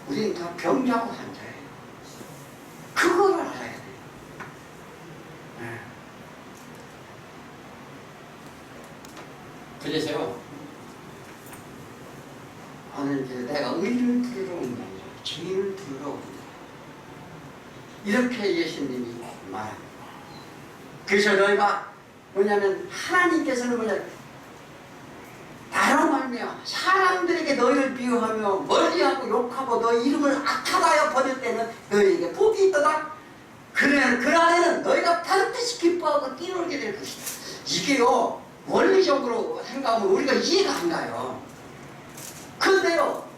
S1: 우리는 다 병자고 환자예요. 그걸 알아야 돼요. 네. 그래서요, 오늘 이제 내가 의를 부르러 온다, 죄를 부르러 온다, 이렇게 예수님이 말합니다. 그래서 너희가 뭐냐면 하나님께서는 나로 말미암아 사람들에게 너희를 비유하며 멀리하고 욕하고 너희 이름을 악하다여 버릴 때는 너희에게 복이 있도다. 그러면 그 안에는 너희가 반드시 기뻐하고 뛰놀게 될 것이다. 이게요, 원리적으로 생각하면 우리가 이해가 안 가요. 그런데요,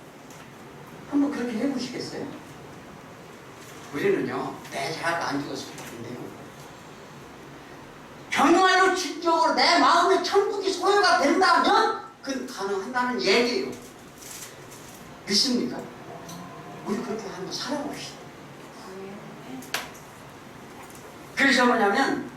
S1: 한번 그렇게 해보시겠어요? 우리는요, 내 자아가 안 죽어서 그런데요. 정말로 진정으로 내 마음의 천국이 소유가 된다면 그건 가능한다는 얘기예요. 믿습니까? 우리 그렇게 한번 살아봅시다. 그래서 뭐냐면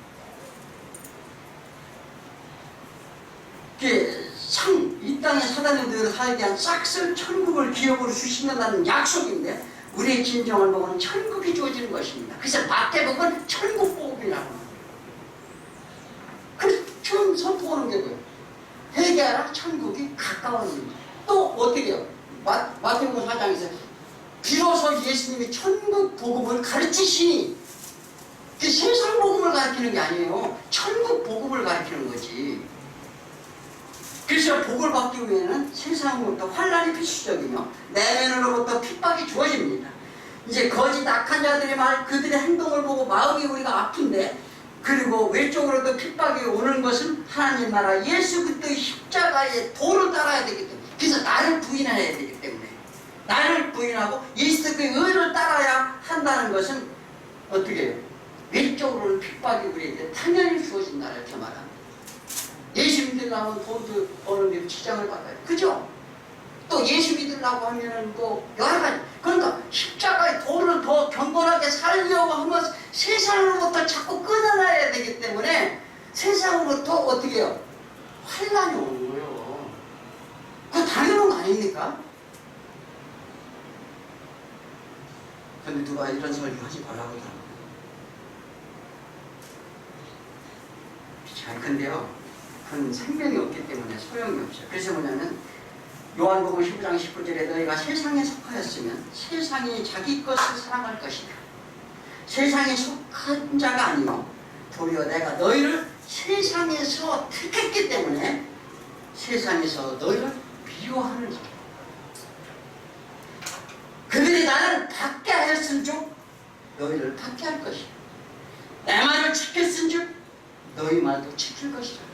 S1: 이 땅에 사다님들을 살게 한 싹쓸 천국을 기업으로 주신다는 약속인데 우리의 진정한 복은 천국이 주어지는 것입니다. 그래서 마태복음은 천국 복음이라고 합니다. 그래서 처음 선포하는 게 뭐예요? 회개하라, 천국이 가까웠습니다. 또 어떻게 해요? 마태복음 4장에서 비로소 예수님이 천국 복음을 가르치시니 그 세상 복음을 가르치는 게 아니에요. 천국 복음을 가르치는 거지. 그래서 복을 받기 위해는 세상으로부터 환난이 필수적이며 내면으로부터 핍박이 주어집니다. 이제 거짓 악한 자들의 말, 그들의 행동을 보고 마음이 우리가 아픈데, 그리고 외적으로도 핍박이 오는 것은 하나님 나라 예수 그리스도의 십자가의 도를 따라야 되기 때문에, 그래서 나를 부인해야 되기 때문에, 나를 부인하고 예수 그리스도의 의를 따라야 한다는 것은 어떻게 해요? 외적으로는 핍박이 우리에게 당연히 주어진다 이렇게 말합니다. 예수 믿으려면 돈도 버는데 지장을 받아요. 그죠? 또 예수 믿으려고 하면은 또 여러 가지. 그러니까 십자가의 도를 더 경건하게 살려고 하면 세상으로부터 자꾸 끊어놔야 되기 때문에 세상으로부터 어떻게 해요? 환난이 오는 거예요. 그거 당연한 거 아닙니까? 근데 누가 이런 설교 하지 말라고 하더라고요. 자, 근데요. 그건 생명이 없기 때문에 소용이 없어요. 그래서 뭐냐면 요한복음 15장 19절에 너희가 세상에 속하였으면 세상이 자기 것을 사랑할 것이다. 세상에 속한 자가 아니요 도리어 내가 너희를 세상에서 택했기 때문에 세상에서 너희를 미워하는 자다. 그들이 나를 받게 하였은즉 너희를 받게 할 것이다. 내 말을 지켰은즉 너희 말도 지킬 것이다.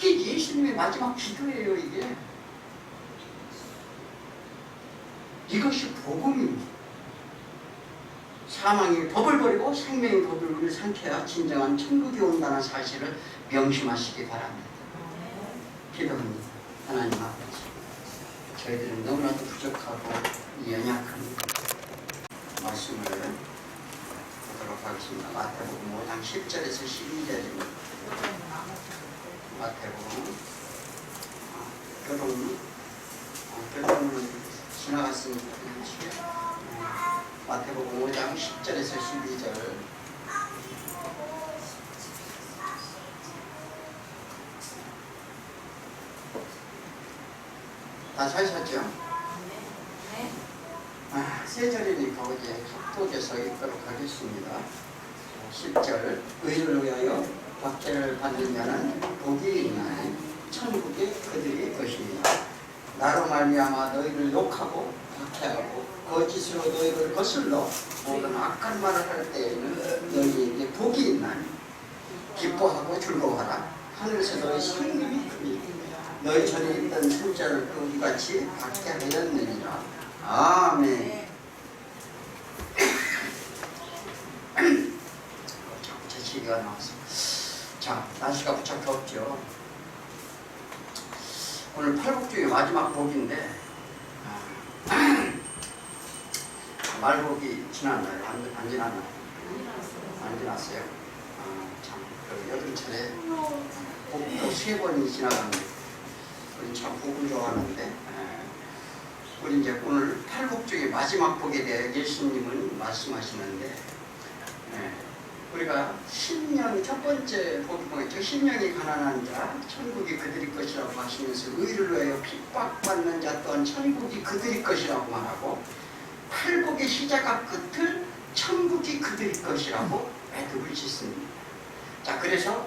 S1: 이게 예수님의 마지막 기도예요. 이것이 복음입니다. 사망이 법을 버리고 생명의 법을 우리 상태와 진정한 천국이 온다는 사실을 명심하시기 바랍니다. 기도합니다. 하나님 아버지, 저희들은 너무나도 부족하고 연약한 말씀을 보도록 하겠습니다. 마태복음 5장 10절에서 12절입니다. 마태복음 교동은 지나갔으니까 그냥 쉬어요. 마태복음 5장 10절에서 12절. 다 찾으셨죠? 세 절이니까 이제 속독해서 읽도록 하겠습니다. 10절. 의를 위하여 박해를 받는 자는 복이 있나니 천국이 그들의 것입니다. 나로 말미암아 너희를 욕하고 박해하고 거짓으로 너희를 거슬러 모든 악한 말을 할 때에는 너희에게 복이 있나니 기뻐하고 즐거워하라. 하늘에서 너희 상급이 크니 너희 전에 있던 선자를 우리같이 받게 하였느니라. 아멘. 자꾸 제 시기가 나왔습니다. 자, 날씨가 무척 덥죠. 오늘 팔복 중에 마지막 복인데 말복이 지났나요? 안 지났나요? 안 지났어요. 참, 그 여름철에 복도 3번이 지나가는데 우리 참 복을 좋아하는데 우리 이제 오늘 팔복 중에 마지막 복에 대해 예수님은 말씀하시는데 우리가 신령 첫 번째 복이 뭐겠죠? 신령이 가난한 자 천국이 그들의 것이라고 하시면서 의를 위하여 핍박받는 자 또한 천국이 그들의 것이라고 말하고 팔복의 시작과 끝을 천국이 그들의 것이라고 매듭을 짓습니다. 자, 그래서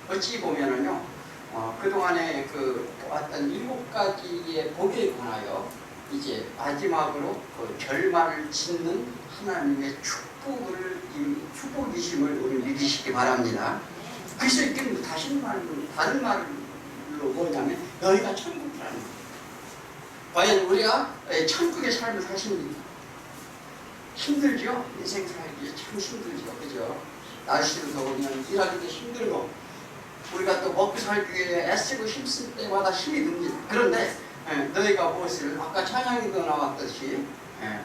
S1: 어찌 보면은요 그동안에 보았던 7가지의 복에 관하여 이제 마지막으로 그 결말을 짓는 하나님의 축복이심을 우리 믿으시기 바랍니다. 그래서 이렇게 다른 말로 뭐냐면 너희가 천국이라는 거예요. 과연 우리가 천국의 삶을 사십니까? 힘들죠? 인생 살기 참 힘들죠. 그죠? 날씨도 더우면 일하기도 힘들고, 우리가 또 먹고 살기 위해 애쓰고 힘쓸 때마다 힘이 듭니다. 그런데 너희가 무엇을, 아까 찬양에도 나왔듯이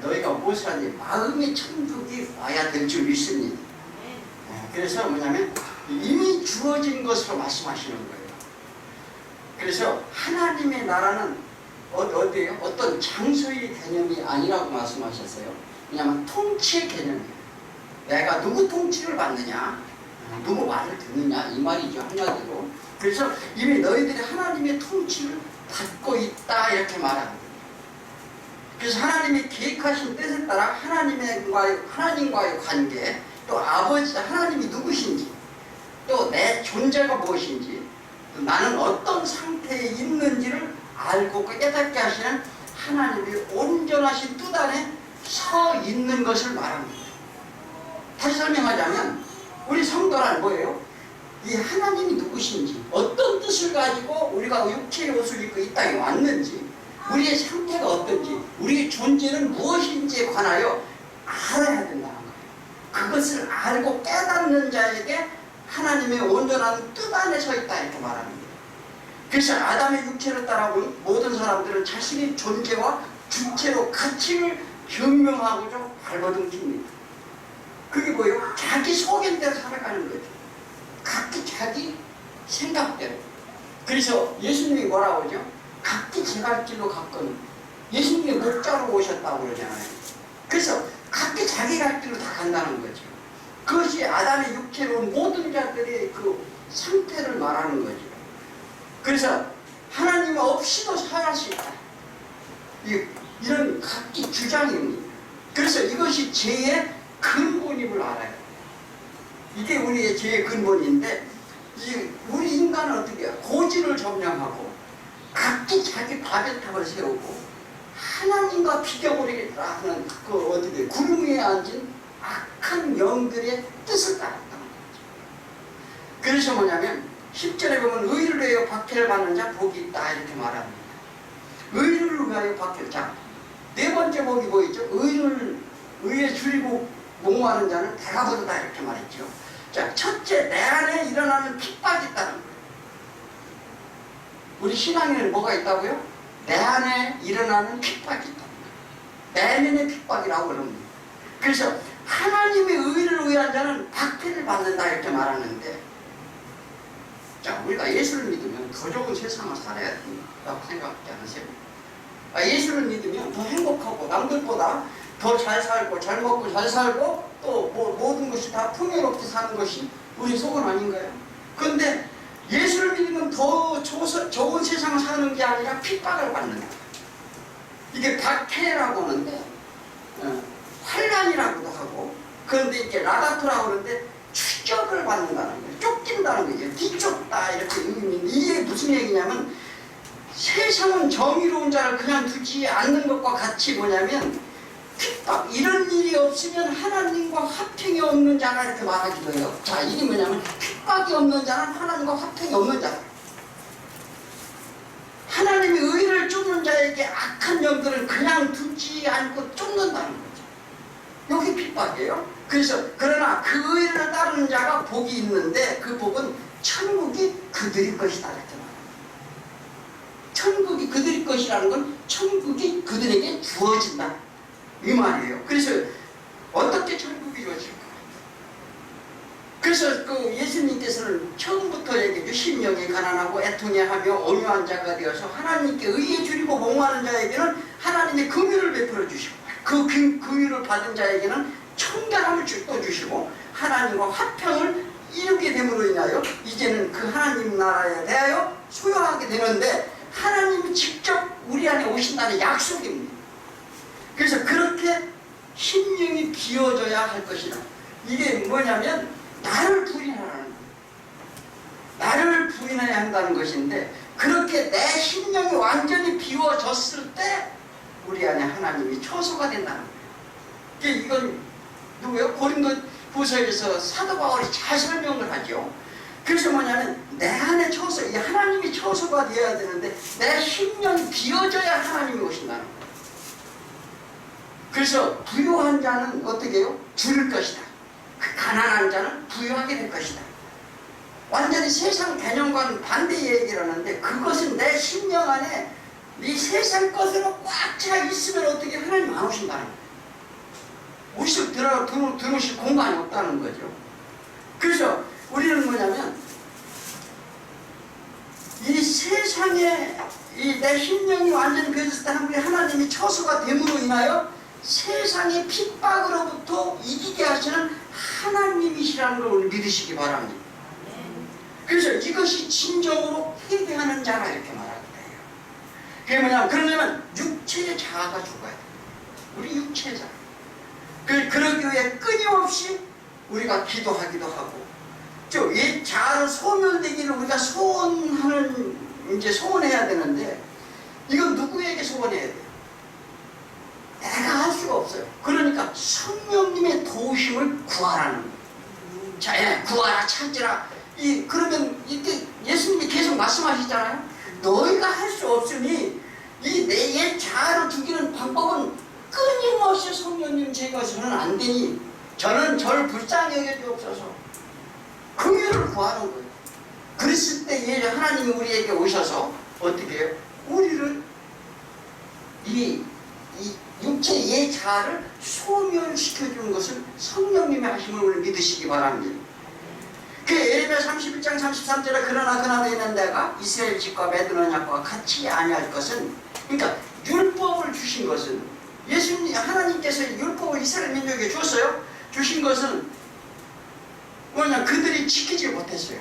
S1: 너희가 무엇을 하니 마음의 천국이 와야 될 줄 믿습니다. 그래서 뭐냐면 이미 주어진 것으로 말씀하시는 거예요. 그래서 하나님의 나라는 어디에요? 어떤 장소의 개념이 아니라고 말씀하셨어요. 왜냐하면 통치의 개념이에요. 내가 누구 통치를 받느냐, 누구 말을 듣느냐, 이 말이죠, 한마디로. 그래서 이미 너희들이 하나님의 통치를 받고 있다, 이렇게 말합니다. 그래서 하나님이 계획하신 뜻에 따라 하나님과의 관계, 또 아버지 하나님이 누구신지, 또 내 존재가 무엇인지, 또 나는 어떤 상태에 있는지를 알고 깨닫게 하시는 하나님이 온전하신 뜻 안에 서 있는 것을 말합니다. 다시 설명하자면 우리 성도란 뭐예요? 이 하나님이 누구신지, 어떤 뜻을 가지고 우리가 육체의 옷을 입고 이 땅에 왔는지, 우리의 상태가 어떤지, 우리의 존재는 무엇인지에 관하여 알아야 된다는 거예요. 그것을 알고 깨닫는 자에게 하나님의 온전한 뜻 안에 서 있다, 이렇게 말합니다. 그래서 아담의 육체를 따라온 모든 사람들은 자신의 존재와 주체로 가치를 증명하고자 발버둥칩니다. 그게 뭐예요? 자기 속인대로 살아가는 거죠. 각기 자기 생각대로. 그래서 예수님이 뭐라고 하죠? 각기 제 갈 길로 갔거든. 예수님이 목자로 오셨다고 그러잖아요. 그래서 각기 자기 갈 길로 다 간다는 거죠. 그것이 아담의 육체로 온 모든 자들의 그 상태를 말하는 거죠. 그래서 하나님 없이도 살아갈 수 있다. 이런 각기 주장입니다. 그래서 이것이 죄의 근본임을 알아요. 이게 우리의 죄의 근본인데, 우리 인간은 어떻게 해요? 고지를 점령하고 각기 자기 바벨탑을 세우고 하나님과 비교버리겠다 하는 그 어떻게 구름 위에 앉은 악한 영들의 뜻을 따랐다는 거죠. 그래서 뭐냐면 10절에 보면 의를 위하여 박해를 받는 자 복이 있다, 이렇게 말합니다. 의를 위하여 박해를. 자, 네 번째 복이 보이죠? 의에 줄이고 목마른 자는 배가 부르다, 이렇게 말했죠. 자, 첫째, 내 안에 일어나는 핍박이 있다는 거예요. 우리 신앙에는 뭐가 있다고요? 내 안에 일어나는 핍박이 있다는 거예요. 내면의 핍박이라고 그럽니다. 그래서 하나님의 의를 위한 자는 박해를 받는다, 이렇게 말하는데, 자, 우리가 예수를 믿으면 더 좋은 세상을 살아야 된다고 생각하지 않으세요? 예수를 믿으면 더 행복하고 남들보다 더 잘 살고 잘 먹고 잘 살고 또 모든 것이 다 풍요롭게 사는 것이 우리 소원 아닌가요? 그런데 예수를 믿으면 더 좋은 세상을 사는 게 아니라 핍박을 받는 거예요. 이게 박해라고 하는데 환난이라고도 하고, 그런데 이게 라다토라고 하는데 추적을 받는다는 거예요. 쫓긴다는 거예요. 뒤쫓다, 이렇게 의미인데, 이게 무슨 얘기냐면 세상은 정의로운 자를 그냥 두지 않는 것과 같이 뭐냐면 핍박, 이런 일이 없으면 하나님과 화평이 없는 자가, 이렇게 말하기도 해요. 자, 이게 뭐냐면 핍박이 없는 자는 하나님과 화평이 없는 자다. 하나님의 의를 쫓는 자에게 악한 영들은 그냥 두지 않고 쫓는다는 거죠. 여기 핍박이에요. 그래서 그러나 그 의를 따르는 자가 복이 있는데, 그 복은 천국이 그들의 것이다, 이렇게 말합니다. 천국이 그들의 것이라는 건 천국이 그들에게 주어진다, 이 말이에요. 그래서 어떻게 천국이 주어질까? 그래서 그 예수님께서는 처음부터 얘기했죠. 심령이 가난하고 애통해하며 온유한 자가 되어서 하나님께 의에 줄이고 목마른 자에게는 하나님의 긍휼을 베풀어 주시고, 그 긍휼을 받은 자에게는 청결함을 또 주시고, 하나님과 화평을 이루게 됨으로 인하여 이제는 그 하나님 나라에 대하여 소유하게 되는데, 하나님이 직접 우리 안에 오신다는 약속입니다. 그래서 그렇게 심령이 비워져야 할 것이다. 이게 뭐냐면 나를 부인하라는 거예요. 나를 부인해야 한다는 것인데, 그렇게 내 심령이 완전히 비워졌을 때 우리 안에 하나님이 처소가 된다는 거예요. 이건 누구예요? 고린도후서에서 사도 바울이 잘 설명을 하죠. 그래서 뭐냐면 내 안에 처소, 이 하나님이 처소가 되어야 되는데 내 심령이 비워져야 하나님이 오신다는 거예요. 그래서 부유한 자는 어떻게 해요? 줄일 것이다. 그 가난한 자는 부유하게 될 것이다. 완전히 세상 개념과는 반대 얘기를 하는데, 그것은 내 심령 안에 이 세상 것으로 꽉 차 있으면 어떻게 하나님 안 오신다는 거예요. 무식 들으실 공간이 없다는 거죠. 그래서 우리는 뭐냐면, 이 세상에 이 내 심령이 완전히 변했을 때 하나님이 처소가 됨으로 인하여 세상의 핍박으로부터 이기게 하시는 하나님이시라는 걸 믿으시기 바랍니다. 그래서 이것이 진정으로 회개하는 자라 이렇게 말하는 거예요. 그게 뭐냐면, 그러려면 육체의 자아가 죽어야 돼요. 우리 육체의 자아. 그러기 위해 끊임없이 우리가 기도하기도 하고, 옛 자아로 소멸되기를 우리가 소원해야 되는데, 이건 누구에게 소원해야 돼요? 내가 할 수가 없어요. 그러니까 성령님의 도우심을 구하라는 거예요. 자, 구하라, 찾으라. 그러면 이때 예수님이 계속 말씀하시잖아요. 너희가 할 수 없으니 이 내 옛 자아로 죽이는 방법은 끊임없이 성령님 제거해서는 안 되니 저는 절 불쌍히 여겨주옵소서. 그 일을 구하는 거예요. 그랬을 때 하나님이 우리에게 오셔서 어떻게 해요? 우리를 이 육체의 옛 자아를 소멸시켜주는 것을 성령님의 하심을 우리 믿으시기 바랍니다. 그 에레미야 31장 33절에 그러나 있는 내가 이스라엘 집과 맺은 언약과 같이 아니할 것은, 그러니까 율법을 주신 것은, 예수님 하나님께서 율법을 이스라엘 민족에게 줬어요. 주신 것은 뭐냐, 그들이 지키지 못했어요.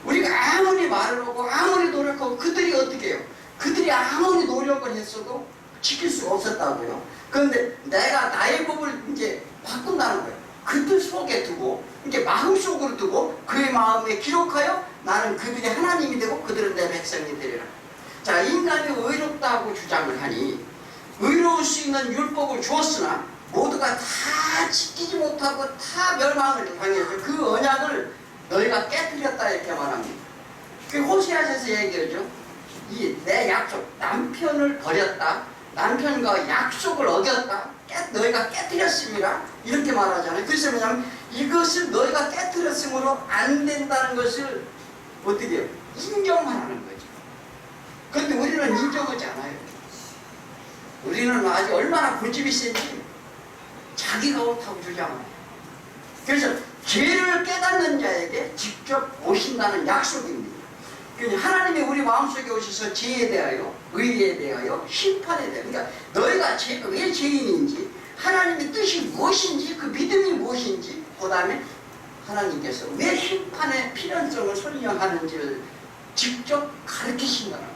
S1: 우리가 아무리 말을 하고 아무리 노력하고 그들이 어떻게 해요? 그들이 아무리 노력을 했어도 지킬 수가 없었다고요. 그런데 내가 나의 법을 이제 바꾼다는 거예요. 그들 속에 두고, 이게 마음속으로 두고 그의 마음에 기록하여 나는 그들이 하나님이 되고 그들은 내 백성이 되리라. 자, 인간이 의롭다고 주장을 하니 의로울 수 있는 율법을 주었으나 모두가 다 지키지 못하고 다 멸망을 당해서 그 언약을 너희가 깨뜨렸다 이렇게 말합니다. 그 호세아서에서 얘기하죠. 내 약속, 남편을 버렸다, 남편과 약속을 어겼다, 너희가 깨뜨렸습니다 이렇게 말하잖아요. 그래서 뭐냐면 이것을 너희가 깨뜨렸으므로 안 된다는 것을 어떻게 해요? 인정만 하는 거죠. 그런데 우리는 인정하지 않아요. 우리는 아직 얼마나 고집이 센지 자기가 옳다고 주장합니다. 그래서 죄를 깨닫는 자에게 직접 오신다는 약속입니다. 하나님이 우리 마음속에 오셔서 죄에 대하여, 의에 대하여, 심판에 대하여, 그러니까 너희가 왜 죄인인지, 하나님의 뜻이 무엇인지, 그 믿음이 무엇인지, 그 다음에 하나님께서 왜 심판의 필연성을 설명하는지를 직접 가르치신다는 거예요.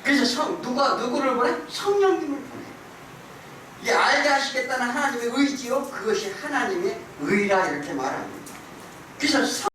S1: 그래서 누구를 보내? 성령님을 보내. 이게 알게 하시겠다는 하나님의 의지요, 그것이 하나님의 의라 이렇게 말합니다. 그래서